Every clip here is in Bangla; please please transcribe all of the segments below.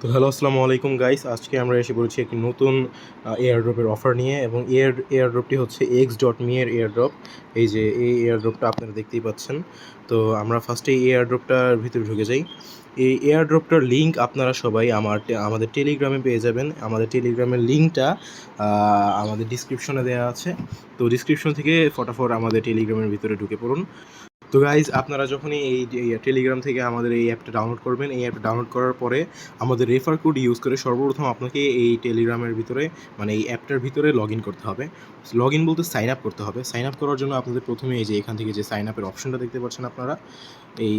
তো হ্যালো, আসসালামু আলাইকুম গাইস। আজকে আমরা এসে পড়েছি একটি নতুন এয়ারড্রপের অফার নিয়ে, এবং এয়ারড্রপটি হচ্ছে x.me এর এয়ারড্রপ। এই যে এই এয়ারড্রপটা আপনারা দেখতেই পাচ্ছেন। তো আমরা ফার্স্টে এই এয়ারড্রপটার ভিতরে ঢুকে যাই। এই এয়ারড্রপটার লিঙ্ক আপনারা সবাই আমাদের টেলিগ্রামে পেয়ে যাবেন। আমাদের টেলিগ্রামের লিঙ্কটা আমাদের ডিসক্রিপশনে দেওয়া আছে। তো ডিসক্রিপশন থেকে ফটাফট আমাদের টেলিগ্রামের ভিতরে ঢুকে পড়ুন। তো গাইজ, আপনারা যখনই এই টেলিগ্রাম থেকে আমাদের এই অ্যাপটা ডাউনলোড করবেন, এই অ্যাপটা ডাউনলোড করার পরে আমাদের রেফার কোড ইউজ করে সর্বপ্রথম আপনাকে এই টেলিগ্রামের ভিতরে, মানে এই অ্যাপটার ভিতরে লগ ইন করতে হবে। লগ ইন বলতে সাইন আপ করতে হবে। সাইন আপ করার জন্য আপনাদের প্রথমে এই যে এখান থেকে যে সাইন আপের অপশনটা দেখতে পাচ্ছেন আপনারা, এই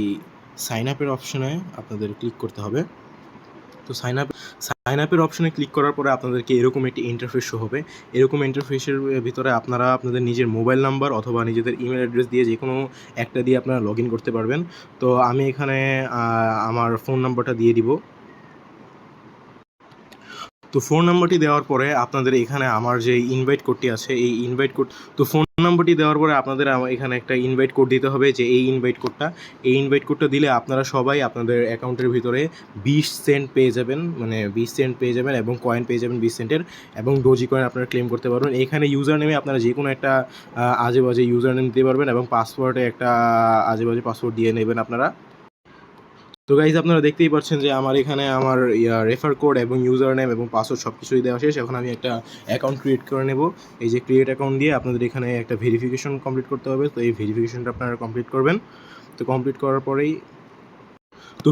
সাইন আপের অপশনে আপনাদের ক্লিক করতে হবে। তো সাইন আপের অপশনে ক্লিক করার পরে আপনাদেরকে এরকম একটি ইন্টারফেস শো হবে। এরকম ইন্টারফেসের ভিতরে আপনারা আপনাদের নিজের মোবাইল নাম্বার অথবা নিজেদের ইমেল অ্যাড্রেস দিয়ে যে কোনো একটা দিয়ে আপনারা লগ ইন করতে পারবেন। তো আমি এখানে আমার ফোন নাম্বারটা দিয়ে দিব। তো ফোন নাম্বারটি দেওয়ার পরে আপনাদের এখানে আমার যে ইনভাইট কোডটি আছে, এই ইনভাইট কোড, তো ফোন নাম্বারটি দেওয়ার পরে আপনাদের এখানে একটা ইনভাইট কোড দিতে হবে। যে এই ইনভাইট কোডটা দিলে আপনারা সবাই আপনাদের অ্যাকাউন্টের ভিতরে 20 সেন্ট পেয়ে যাবেন, মানে 20 সেন্ট পেয়ে যাবেন, এবং কয়েন পেয়ে যাবেন 20 সেন্টের, এবং ডোজি কয়েন আপনারা ক্লেম করতে পারবেন। এখানে ইউজার নেমে আপনারা যে কোনো একটা আজে বাজে ইউজার নেম দিতে পারবেন, এবং পাসওয়ার্ডে একটা আজে বাজে পাসওয়ার্ড দিয়ে নেবেন আপনারা। তো গাইজ, আপনারা দেখতেই পাচ্ছেন যে আমার এখানে আমার রেফার কোড এবং ইউজার নেম এবং পাসওয়ার্ড সব কিছুই দেওয়া শেষ। এখন আমি একটা অ্যাকাউন্ট ক্রিয়েট করে নেব। এই যে ক্রিয়েট অ্যাকাউন্ট দিয়ে আপনাদের এখানে একটা ভেরিফিকেশন কমপ্লিট করতে হবে। তো এই ভেরিফিকেশনটা আপনারা কমপ্লিট করবেন। তো কমপ্লিট করার পরেই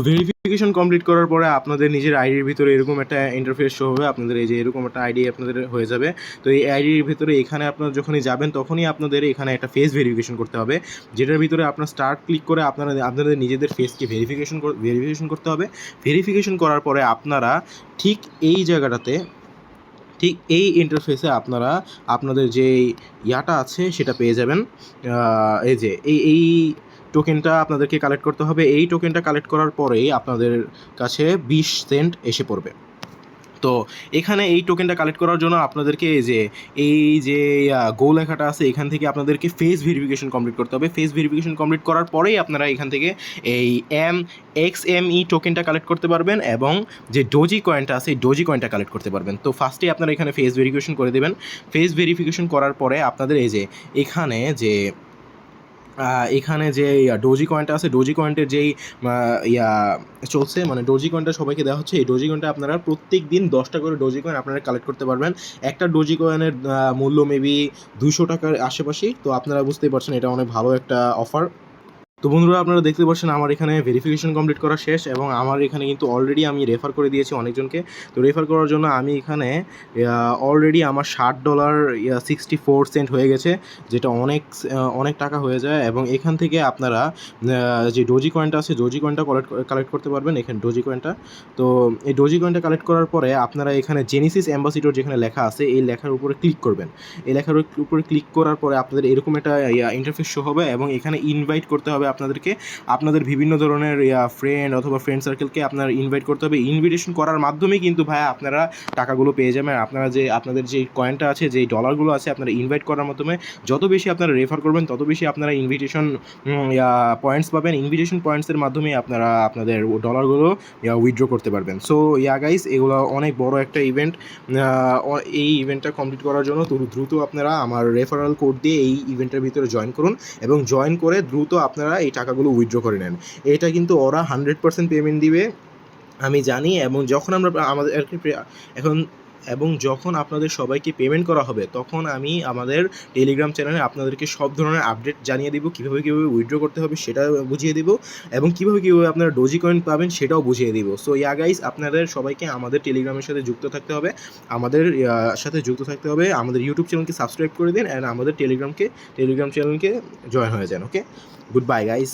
ভেরিফিকেশন কমপ্লিট করার পরে আপনাদের নিজের আইডির ভিতরে এরকম একটা ইন্টারফেস শো হবে। আপনাদের এই যে এরকম একটা আইডি আপনাদের হয়ে যাবে। তো এই আইডির ভিতরে এখানে আপনারা যখনই যাবেন তখনই আপনাদের এখানে একটা ফেস ভেরিফিকেশন করতে হবে, যেটার ভিতরে আপনার স্টার্ট ক্লিক করে আপনাদের নিজেদের ফেসকে ভেরিফিকেশন করতে হবে। ভেরিফিকেশন করার পরে আপনারা ঠিক এই জায়গাটাতে, ঠিক এই ইন্টারফেসে আপনারা আপনাদের যে ইয়াটা আছে সেটা পেয়ে যাবেন। এই যে এই টোকেনটা আপনাদেরকে কালেক্ট করতে হবে। এই টোকেনটা কালেক্ট করার পরেই আপনাদের কাছে 20 সেন্ট এসে পড়বে। তো এখানে এই টোকেনটা কালেক্ট করার জন্য আপনাদেরকে এই যে গো লেখাটা আছে, এখান থেকে আপনাদেরকে ফেস ভেরিফিকেশন কমপ্লিট করতে হবে। ফেস ভেরিফিকেশন কমপ্লিট করার পরেই আপনারা এখান থেকে এই XME টোকেনটা কালেক্ট করতে পারবেন, এবং যে ডোজি কয়েনটা আছে এই ডোজি কয়েনটা কালেক্ট করতে পারবেন। তো ফার্স্টে আপনারা এখানে ফেস ভেরিফিকেশন করে দেবেন। ফেস ভেরিফিকেশন করার পরে আপনাদের এই যে এখানে যে ডোজি কয়েনটা আছে, ডোজি কয়েন্টের যেই ইয়া চলছে, মানে ডোজি কয়েনটা সবাইকে দেওয়া হচ্ছে। এই ডোজি কয়েনটা আপনারা প্রত্যেক দিন 10টা করে ডোজি কয়েন আপনারা কালেক্ট করতে পারবেন। একটা ডোজি কয়েনের মূল্য মেবি 200 টাকার আশেপাশেই। তো আপনারা বুঝতেই পারছেন এটা অনেক ভালো একটা অফার। তো বন্ধুরা, আপনারা দেখতে পাচ্ছেন আমার এখানে ভেরিফিকেশন কমপ্লিট করা শেষ, এবং আমার এখানে কিন্তু অলরেডি আমি রেফার করে দিয়েছি অনেকজনকে। তো রেফার করার জন্য আমি এখানে অলরেডি আমার $60 64 সেন্ট হয়ে গেছে, যেটা অনেক টাকা হয়ে যায়। এবং এখান থেকে আপনারা যে ডোজি কয়েনটা আছে, ডোজি কয়েনটা কালেক্ট করতে পারবেন এখানে ডোজি কয়েনটা। তো এই ডোজি কয়েনটা কালেক্ট করার পরে আপনারা এখানে জেনেসিস অ্যাম্বাসিডর যেখানে লেখা আছে এই লেখার উপরে ক্লিক করবেন। এই লেখার উপরে ক্লিক করার পরে আপনাদের এরকম একটা ইন্টারফেস শো হবে, এবং এখানে ইনভাইট করতে হবে আপনাদেরকে। আপনাদের বিভিন্ন ধরনের ফ্রেন্ড অথবা ফ্রেন্ড সার্কেলকে আপনার ইনভাইট করতে হবে। ইনভিটেশন করার মাধ্যমেই কিন্তু ভাইয়া আপনারা টাকাগুলো পেয়ে যাবেন। আপনাদের যে কয়েনটা আছে, যে ডলারগুলো আছে, আপনারা ইনভাইট করার মাধ্যমে যত বেশি আপনারা রেফার করবেন তত বেশি আপনারা ইনভিটেশন পয়েন্টস পাবেন। ইনভিটেশন পয়েন্টসের মাধ্যমে আপনারা আপনাদের ডলারগুলো উইথড্র করতে পারবেন। সো গাইস, এগুলো অনেক বড় একটা ইভেন্ট। এই ইভেন্টটা কমপ্লিট করার জন্য দ্রুত আপনারা আমার রেফারাল কোড দিয়ে এই ইভেন্টের ভিতরে জয়েন করুন, এবং জয়েন করে দ্রুত আপনারা এই টাকাগুলো উইথড্র করে নেন। এটা কিন্তু ওরা 100% পেমেন্ট দিবে, আমি জানি। এবং যখন এখন এবং যখন আপনাদের সবাইকে পেমেন্ট করা হবে তখন আমি আমাদের টেলিগ্রাম চ্যানেলে আপনাদেরকে সব ধরনের আপডেট জানিয়ে দিব। কীভাবে উইথড্র করতে হবে সেটা বুঝিয়ে দিব, এবং কীভাবে আপনারা ডোজি কয়েন পাবেন সেটাও বুঝিয়ে দিব। সো গাইস, আপনাদের সবাইকে আমাদের টেলিগ্রামের সাথে যুক্ত থাকতে হবে, আমাদের ইউটিউব চ্যানেলকে সাবস্ক্রাইব করে দিন, অ্যান্ড আমাদের টেলিগ্রাম চ্যানেলকে জয়েন হয়ে যান। ওকে, গুড বাই গাইস।